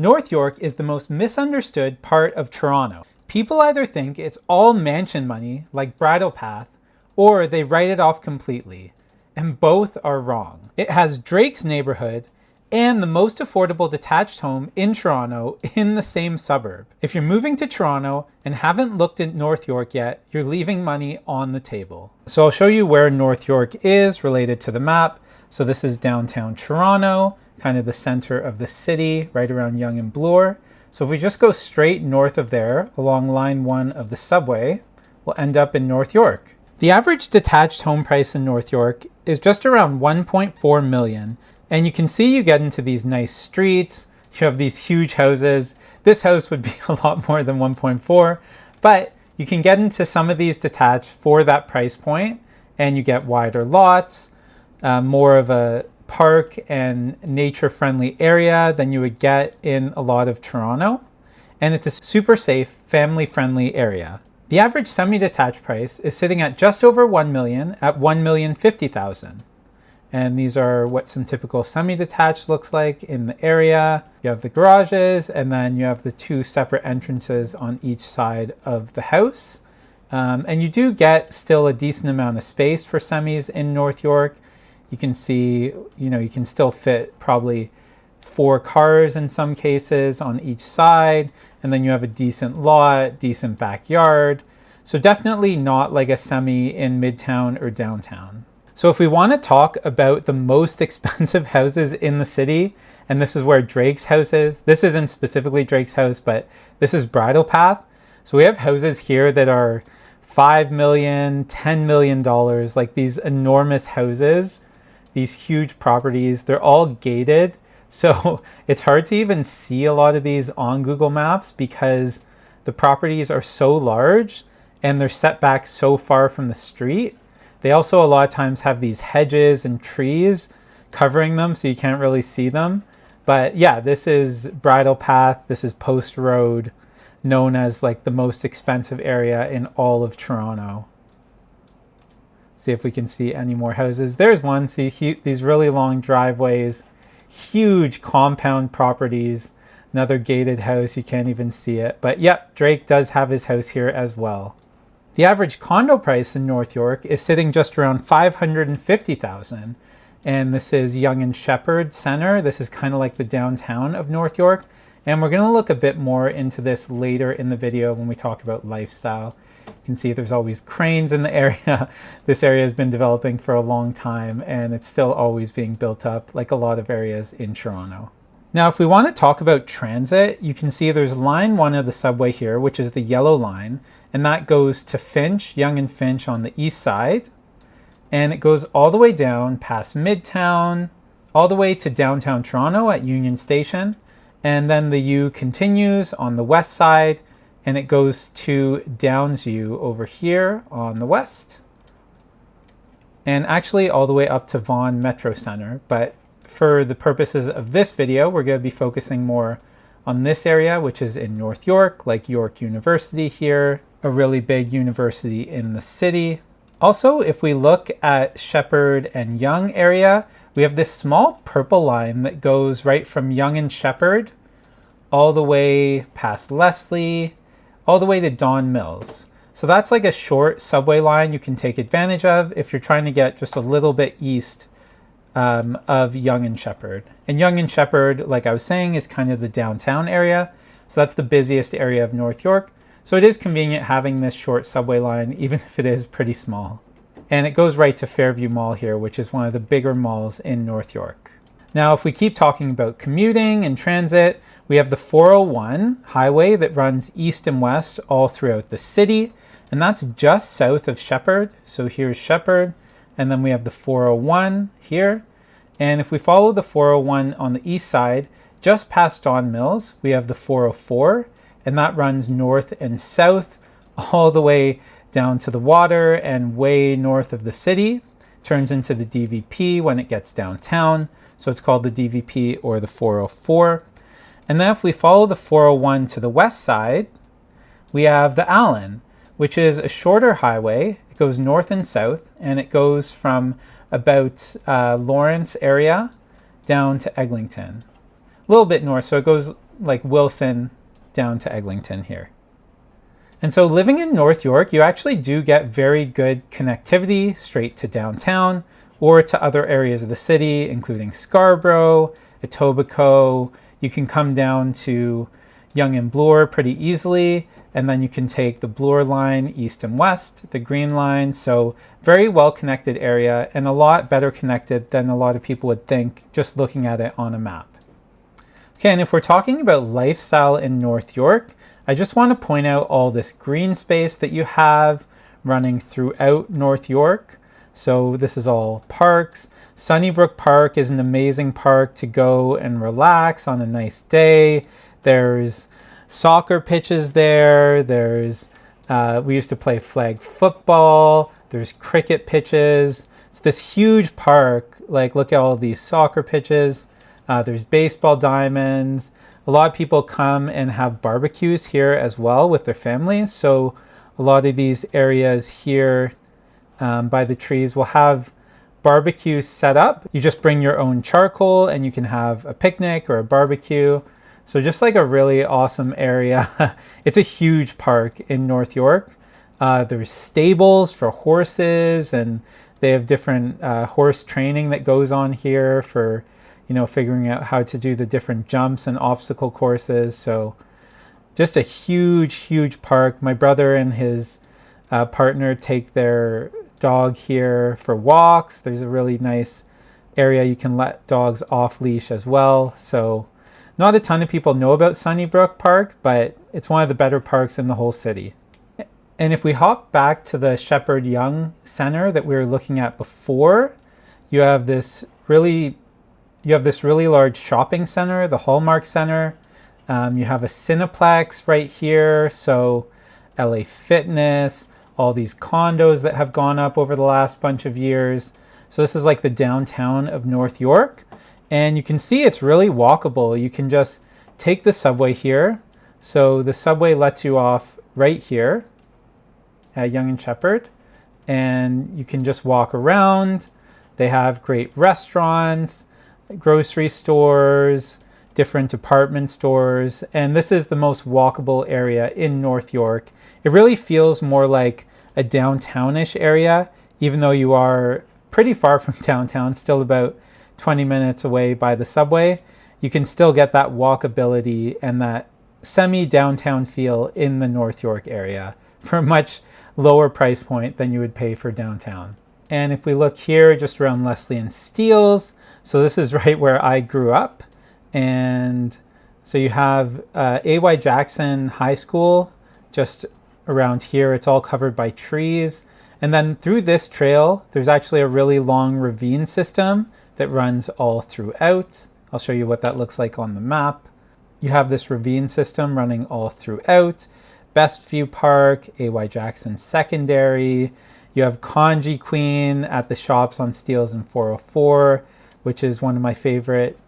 North York is the most misunderstood part of Toronto. People either think it's all mansion money, like Bridle Path, or they write it off completely. And both are wrong. It has Drake's neighborhood and the most affordable detached home in Toronto in the same suburb. If you're moving to Toronto and haven't looked at North York yet, you're leaving money on the table. So I'll show you where North York is related to the map. So this is downtown Toronto, kind of the center of the city, right around Yonge and Bloor. So if we just go straight north of there, along line 1 of the subway, we'll end up in North York. The average detached home price in North York is just around 1.4 million. And you can see you get into these nice streets, you have these huge houses. This house would be a lot more than 1.4, but you can get into some of these detached for that price point, and you get wider lots, more of a park and nature-friendly area than you would get in a lot of Toronto. And it's a super safe, family-friendly area. The average semi-detached price is sitting at just over 1 million at 1,050,000. And these are what some typical semi-detached looks like in the area. You have the garages, and then you have the 2 separate entrances on each side of the house. And you do get still a decent amount of space for semis in North York. You can see, you can still fit probably 4 cars in some cases on each side. And then you have a decent lot, decent backyard. So definitely not like a semi in Midtown or downtown. So if we want to talk about the most expensive houses in the city, and this is where Drake's house is, this isn't specifically Drake's house, but this is Bridle Path. So we have houses here that are $5 million, $10 million, like these enormous houses, these huge properties. They're all gated. So it's hard to even see a lot of these on Google Maps because the properties are so large and they're set back so far from the street. They also a lot of times have these hedges and trees covering them so you can't really see them. But yeah, this is Bridle Path. This is Post Road, known as like the most expensive area in all of Toronto. See if we can see any more houses. There's one. See these really long driveways, huge compound properties, another gated house. You can't even see it. But yep, Drake does have his house here as well. The average condo price in North York is sitting just around $550,000. And this is Yonge and Sheppard Center. This is kind of like the downtown of North York. And we're going to look a bit more into this later in the video when we talk about lifestyle. You can see there's always cranes in the area. This area has been developing for a long time and it's still always being built up like a lot of areas in Toronto. Now, if we want to talk about transit, you can see there's line 1 of the subway here, which is the yellow line. And that goes to Finch, Yonge and Finch on the east side. And it goes all the way down past Midtown, all the way to downtown Toronto at Union Station. And then the U continues on the west side and it goes to Downs U over here on the west. And actually all the way up to Vaughan Metro Center. But for the purposes of this video, we're going to be focusing more on this area, which is in North York, like York University here, a really big university in the city. Also, if we look at Sheppard and Yonge area, we have this small purple line that goes right from Yonge and Sheppard all the way past Leslie, all the way to Don Mills. So that's like a short subway line you can take advantage of if you're trying to get just a little bit east of Yonge and Sheppard. And Yonge and Sheppard, like I was saying, is kind of the downtown area. So that's the busiest area of North York. So it is convenient having this short subway line, even if it is pretty small. And it goes right to Fairview Mall here, which is one of the bigger malls in North York. Now, if we keep talking about commuting and transit, we have the 401 highway that runs east and west all throughout the city. And that's just south of Sheppard. So here's Sheppard. And then we have the 401 here. And if we follow the 401 on the east side, just past Don Mills, we have the 404. And that runs north and south all the way down to the water and way north of the city. Turns into the DVP when it gets downtown. So it's called the DVP or the 404. And then if we follow the 401 to the west side, we have the Allen, which is a shorter highway. It goes north and south, and it goes from about Lawrence area down to Eglinton. a little bit north. So it goes like Wilson down to Eglinton here. And so living in North York, you actually do get very good connectivity straight to downtown or to other areas of the city, including Scarborough, Etobicoke. You can come down to Yonge and Bloor pretty easily, and then you can take the Bloor line east and west, the Green line. So very well connected area, and a lot better connected than a lot of people would think just looking at it on a map. Okay, and if we're talking about lifestyle in North York, I just want to point out all this green space that you have running throughout North York. So this is all parks. Sunnybrook Park is an amazing park to go and relax on a nice day. There's soccer pitches there. We used to play flag football. There's cricket pitches. It's this huge park. Like, look at all these soccer pitches. There's baseball diamonds. A lot of people come and have barbecues here as well with their families. So a lot of these areas here by the trees will have barbecues set up. You just bring your own charcoal and you can have a picnic or a barbecue. So just like a really awesome area. It's a huge park in North York. There's stables for horses, and they have different horse training that goes on here for, you know, figuring out how to do the different jumps and obstacle courses. So just a huge, huge park. My brother and his partner take their dog here for walks. There's a really nice area you can let dogs off leash as well. So not a ton of people know about Sunnybrook Park, but it's one of the better parks in the whole city. And if we hop back to the Shepherd Young Center that we were looking at before, you have this really large shopping center, the Hallmark Center. You have a Cineplex right here. So LA Fitness, all these condos that have gone up over the last bunch of years. So this is like the downtown of North York. And you can see it's really walkable. You can just take the subway here. So the subway lets you off right here at Yonge and Shepherd. And you can just walk around. They have great restaurants, grocery stores, different department stores, and this is the most walkable area in North York. It really feels more like a downtownish area, even though you are pretty far from downtown, still about 20 minutes away by the subway. You can still get that walkability and that semi-downtown feel in the North York area for a much lower price point than you would pay for downtown. And if we look here just around Leslie and Steeles, so this is right where I grew up. And so you have A.Y. Jackson High School just around here. It's all covered by trees. And then through this trail, there's actually a really long ravine system that runs all throughout. I'll show you what that looks like on the map. You have this ravine system running all throughout. Best View Park, A.Y. Jackson Secondary. You have Congee Queen at the shops on Steeles and 404, which is one of my favorite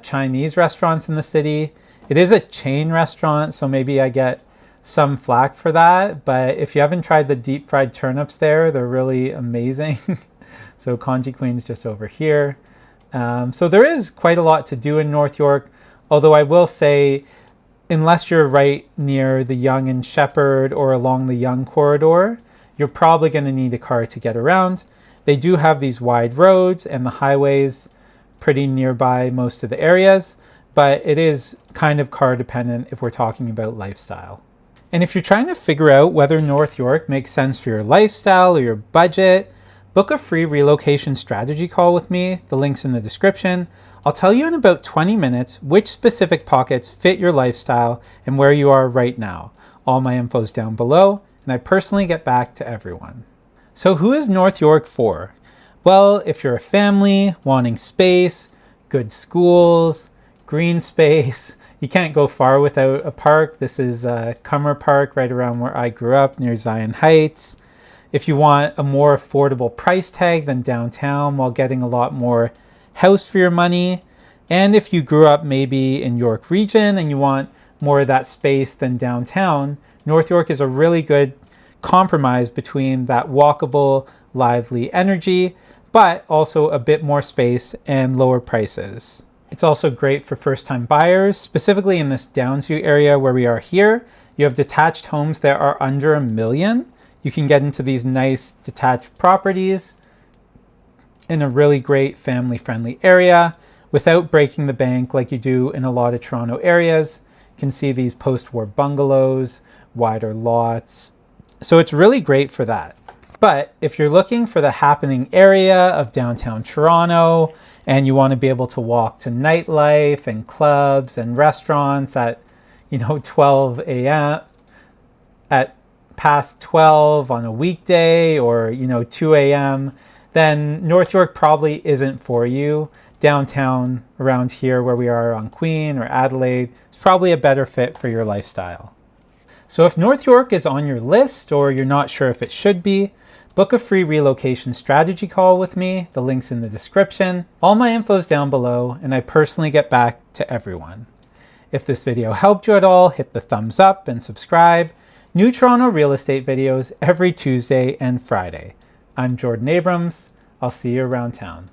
Chinese restaurants in the city. It is a chain restaurant, so maybe I get some flack for that, but if you haven't tried the deep fried turnips there, they're really amazing. So Congee Queen's just over here. So there is quite a lot to do in North York, although I will say, unless you're right near the Yonge and Shepherd or along the Yonge corridor, you're probably going to need a car to get around. They do have these wide roads and the highways pretty nearby most of the areas, but it is kind of car dependent if we're talking about lifestyle. And if you're trying to figure out whether North York makes sense for your lifestyle or your budget, book a free relocation strategy call with me. The link's in the description. I'll tell you in about 20 minutes which specific pockets fit your lifestyle and where you are right now. All my info's down below, and I personally get back to everyone. So who is North York for? Well, if you're a family wanting space, good schools, green space, you can't go far without a park. This is Cummer Park right around where I grew up near Zion Heights. If you want a more affordable price tag than downtown while getting a lot more house for your money, and if you grew up maybe in York Region and you want more of that space than downtown, North York is a really good compromise between that walkable, lively energy, but also a bit more space and lower prices. It's also great for first-time buyers, specifically in this Downsview area where we are here. You have detached homes that are under $1 million. You can get into these nice detached properties in a really great family-friendly area without breaking the bank like you do in a lot of Toronto areas. You can see these post-war bungalows, wider lots. So it's really great for that. But if you're looking for the happening area of downtown Toronto and you want to be able to walk to nightlife and clubs and restaurants at, 12 a.m., at past 12 on a weekday or, 2 a.m., then North York probably isn't for you. Downtown around here where we are on Queen or Adelaide is probably a better fit for your lifestyle. So if North York is on your list or you're not sure if it should be, book a free relocation strategy call with me. The link's in the description. All my info's down below, and I personally get back to everyone. If this video helped you at all, hit the thumbs up and subscribe. New Toronto real estate videos every Tuesday and Friday. I'm Jordan Abrams. I'll see you around town.